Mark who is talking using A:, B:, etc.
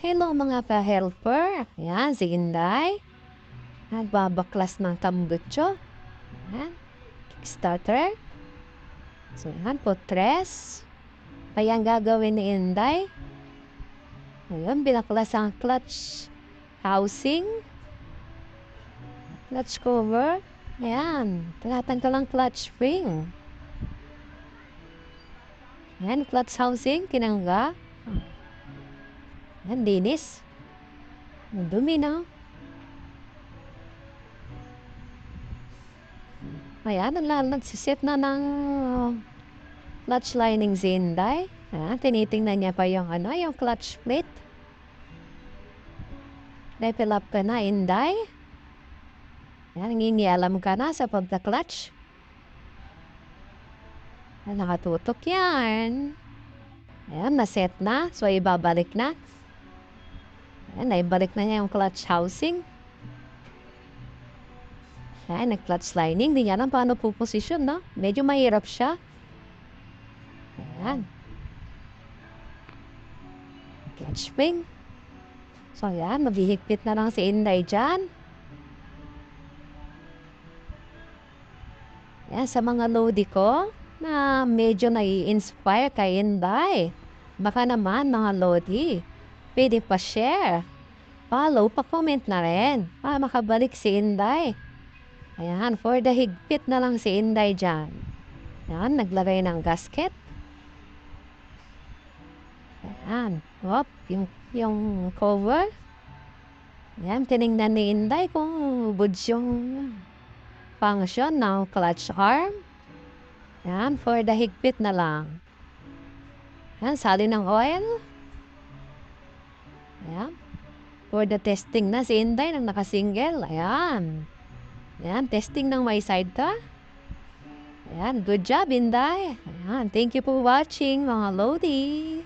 A: Hello mga ka-helper. Ayan, si Inday. Nagbabaklas ng tambutso. Ayan, Kickstarter. So, ayan, putres. Kaya ang gagawin ni Inday. Ayan, binaklas ang clutch housing. Clutch cover. Ayan, tinatanggal ang clutch spring. Ayan, clutch housing, kinangga. Ayan, linis. Ang dumi na. Ayan, nagsiset na ng clutch lining si Inday. Ayan, tinitingnan niya pa yung yung clutch plate. Level up ka na, Inday. Ayan, nangingialam ka na sa pagka-clutch. Ayan, nakatutok yan. Ayan, naset na. So, ibabalik na. Ayan, naibalik na niya yung clutch housing. Ayan, nag-clutch lining. Hindi niya alam paano puposisyon, no? Medyo mahirap siya. Ayan. Clutch spring. So, ayan, mabihigpit na lang si Inday dyan. Ayan, sa mga lodi ko na medyo nai-inspire kay Inday. Baka naman mga lodi, pwede pa share, follow, pa-comment na rin para makabalik si Inday. Ayan, for the higpit na lang si Inday dyan. Ayan, naglagay ng gasket. Ayan, hop, yung cover. Ayan, tinignan ni Inday kung buds yung function ng clutch arm. Ayan, for the higpit na lang. Ayan, sali ng oil. Ayan, for the testing na si Inday nang nakasingle. Ayan. Ayan, testing ng may side ka. Ayan, good job, Inday. Ayan, thank you for watching, mga Lodi.